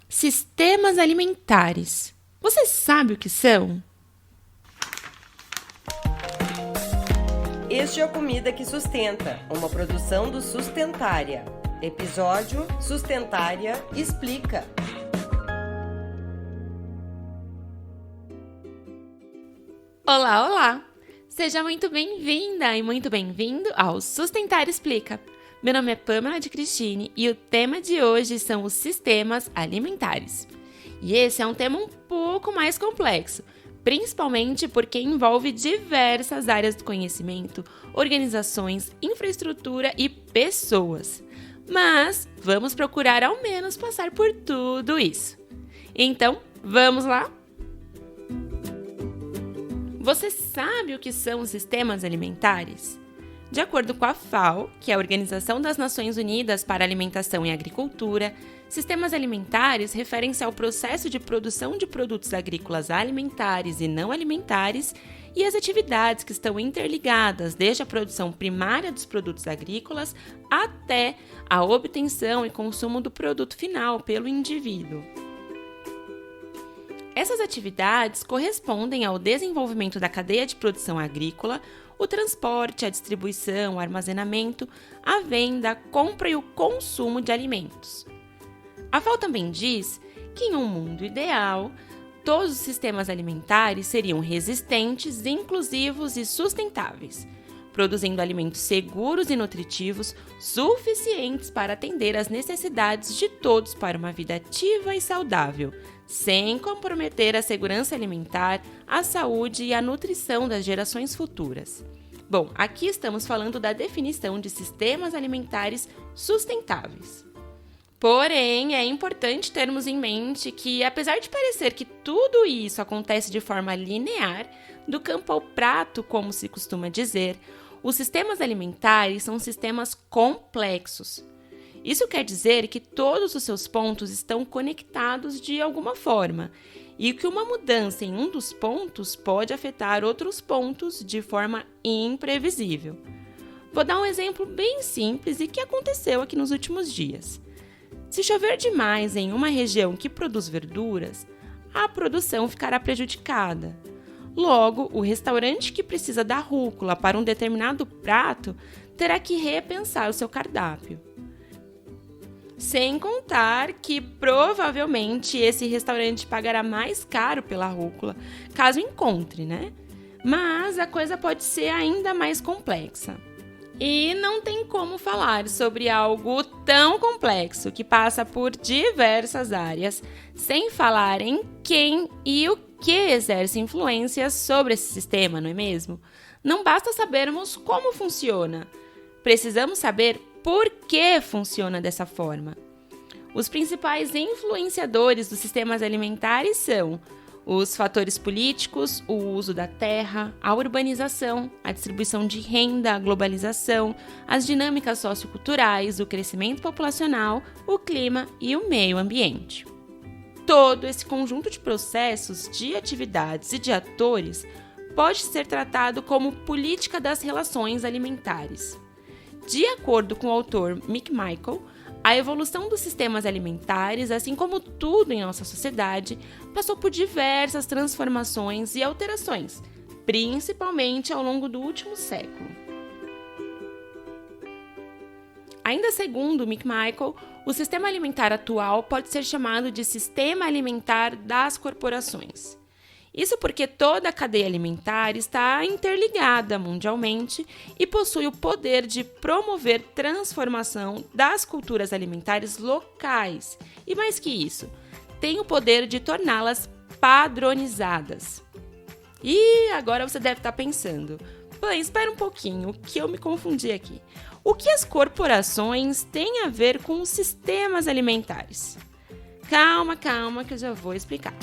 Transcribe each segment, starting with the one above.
Sistemas alimentares. Você sabe o que são? Este é o Comida que Sustenta, uma produção do Sustentária. Episódio Sustentária Explica. Olá, olá! Seja muito bem-vinda e muito bem-vindo ao Sustentária Explica. Meu nome é Pamela de Cristine e o tema de hoje são os sistemas alimentares. E esse é um tema um pouco mais complexo, principalmente porque envolve diversas áreas do conhecimento, organizações, infraestrutura e pessoas. Mas vamos procurar ao menos passar por tudo isso. Então, vamos lá? Você sabe o que são os sistemas alimentares? De acordo com a FAO, que é a Organização das Nações Unidas para a Alimentação e Agricultura, sistemas alimentares referem-se ao processo de produção de produtos agrícolas alimentares e não alimentares e as atividades que estão interligadas desde a produção primária dos produtos agrícolas até a obtenção e consumo do produto final pelo indivíduo. Essas atividades correspondem ao desenvolvimento da cadeia de produção agrícola, o transporte, a distribuição, o armazenamento, a venda, a compra e o consumo de alimentos. A FAO também diz que, em um mundo ideal, todos os sistemas alimentares seriam resistentes, inclusivos e sustentáveis, produzindo alimentos seguros e nutritivos suficientes para atender às necessidades de todos para uma vida ativa e saudável, sem comprometer a segurança alimentar, a saúde e a nutrição das gerações futuras. Bom, aqui estamos falando da definição de sistemas alimentares sustentáveis. Porém, é importante termos em mente que, apesar de parecer que tudo isso acontece de forma linear, do campo ao prato, como se costuma dizer, os sistemas alimentares são sistemas complexos. Isso quer dizer que todos os seus pontos estão conectados de alguma forma e que uma mudança em um dos pontos pode afetar outros pontos de forma imprevisível. Vou dar um exemplo bem simples e que aconteceu aqui nos últimos dias. Se chover demais em uma região que produz verduras, a produção ficará prejudicada. Logo, o restaurante que precisa da rúcula para um determinado prato terá que repensar o seu cardápio. Sem contar que, provavelmente, esse restaurante pagará mais caro pela rúcula, caso encontre, né? Mas a coisa pode ser ainda mais complexa. E não tem como falar sobre algo tão complexo que passa por diversas áreas, sem falar em quem e o que exerce influência sobre esse sistema, não é mesmo? Não basta sabermos como funciona. Precisamos saber por que funciona dessa forma. Os principais influenciadores dos sistemas alimentares são os fatores políticos, o uso da terra, a urbanização, a distribuição de renda, a globalização, as dinâmicas socioculturais, o crescimento populacional, o clima e o meio ambiente. Todo esse conjunto de processos, de atividades e de atores pode ser tratado como política das relações alimentares. De acordo com o autor Mick Michael, a evolução dos sistemas alimentares, assim como tudo em nossa sociedade, passou por diversas transformações e alterações, principalmente ao longo do último século. Ainda segundo Mick Michael, o sistema alimentar atual pode ser chamado de sistema alimentar das corporações. Isso porque toda a cadeia alimentar está interligada mundialmente e possui o poder de promover transformação das culturas alimentares locais. E mais que isso, tem o poder de torná-las padronizadas. E agora você deve estar pensando, espera um pouquinho, que eu me confundi aqui. O que as corporações têm a ver com os sistemas alimentares? Calma, que eu já vou explicar.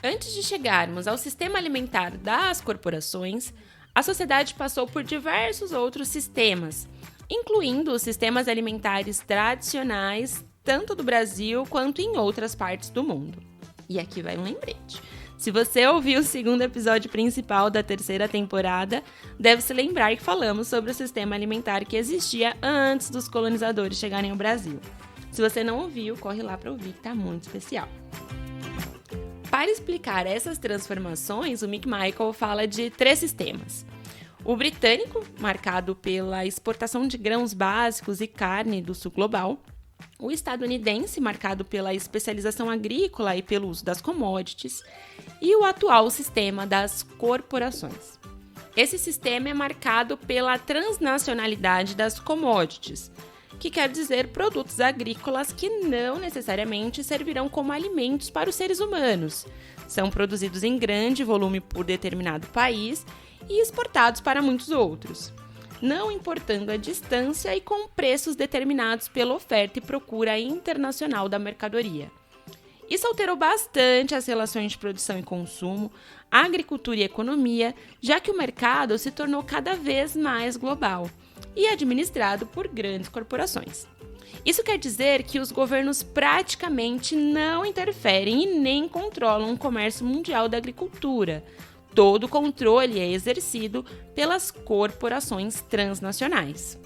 Antes de chegarmos ao sistema alimentar das corporações, a sociedade passou por diversos outros sistemas, incluindo os sistemas alimentares tradicionais, tanto do Brasil quanto em outras partes do mundo. E aqui vai um lembrete. Se você ouviu o segundo episódio principal da terceira temporada, deve se lembrar que falamos sobre o sistema alimentar que existia antes dos colonizadores chegarem ao Brasil. Se você não ouviu, corre lá para ouvir, que tá muito especial. Para explicar essas transformações, o Mick Michael fala de 3 sistemas. O britânico, marcado pela exportação de grãos básicos e carne do sul global. O estadunidense, marcado pela especialização agrícola e pelo uso das commodities. E o atual sistema das corporações. Esse sistema é marcado pela transnacionalidade das commodities, que quer dizer produtos agrícolas que não necessariamente servirão como alimentos para os seres humanos. São produzidos em grande volume por determinado país e exportados para muitos outros, não importando a distância e com preços determinados pela oferta e procura internacional da mercadoria. Isso alterou bastante as relações de produção e consumo, agricultura e economia, já que o mercado se tornou cada vez mais global e administrado por grandes corporações. Isso quer dizer que os governos praticamente não interferem e nem controlam o comércio mundial da agricultura. Todo o controle é exercido pelas corporações transnacionais.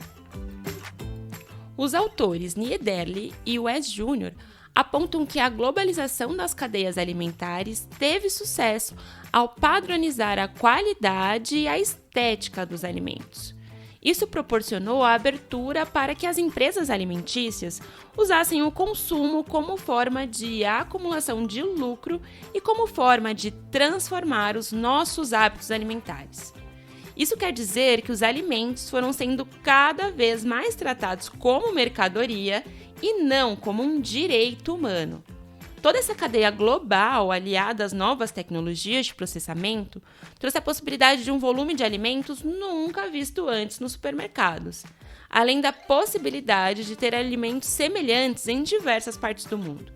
Os autores Niederle e West Jr. apontam que a globalização das cadeias alimentares teve sucesso ao padronizar a qualidade e a estética dos alimentos. Isso proporcionou a abertura para que as empresas alimentícias usassem o consumo como forma de acumulação de lucro e como forma de transformar os nossos hábitos alimentares. Isso quer dizer que os alimentos foram sendo cada vez mais tratados como mercadoria e não como um direito humano. Toda essa cadeia global, aliada às novas tecnologias de processamento, trouxe a possibilidade de um volume de alimentos nunca visto antes nos supermercados, além da possibilidade de ter alimentos semelhantes em diversas partes do mundo.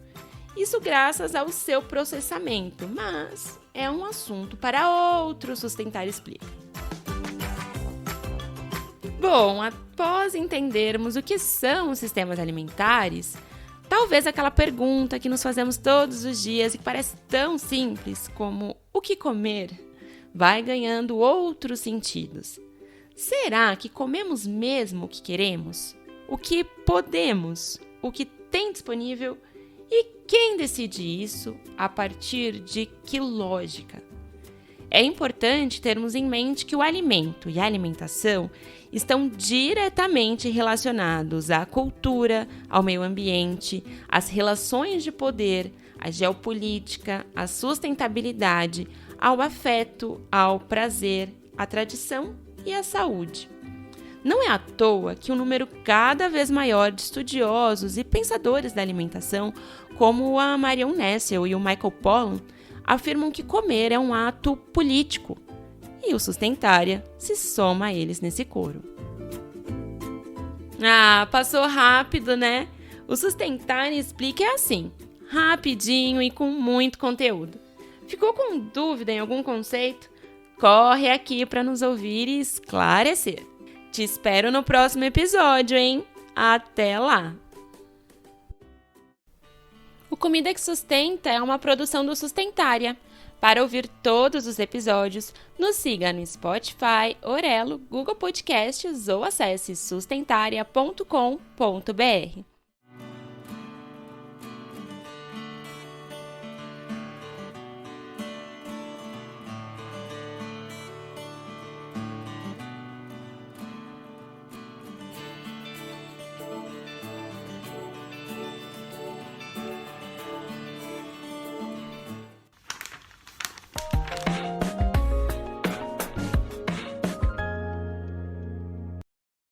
Isso graças ao seu processamento, mas é um assunto para outro Sustentar Explica. Bom, após entendermos o que são os sistemas alimentares, talvez aquela pergunta que nos fazemos todos os dias e que parece tão simples como o que comer vai ganhando outros sentidos. Será que comemos mesmo o que queremos? O que podemos? O que tem disponível? E quem decide isso? A partir de que lógica? É importante termos em mente que o alimento e a alimentação estão diretamente relacionados à cultura, ao meio ambiente, às relações de poder, à geopolítica, à sustentabilidade, ao afeto, ao prazer, à tradição e à saúde. Não é à toa que um número cada vez maior de estudiosos e pensadores da alimentação, como a Marion Nestle e o Michael Pollan, afirmam que comer é um ato político, e o Sustentária se soma a eles nesse coro. Ah, passou rápido, né? O Sustentária Explica é assim, rapidinho e com muito conteúdo. Ficou com dúvida em algum conceito? Corre aqui para nos ouvir e esclarecer. Te espero no próximo episódio, hein? Até lá! O Comida que Sustenta é uma produção do Sustentária. Para ouvir todos os episódios, nos siga no Spotify, Orelo, Google Podcasts ou acesse sustentaria.com.br.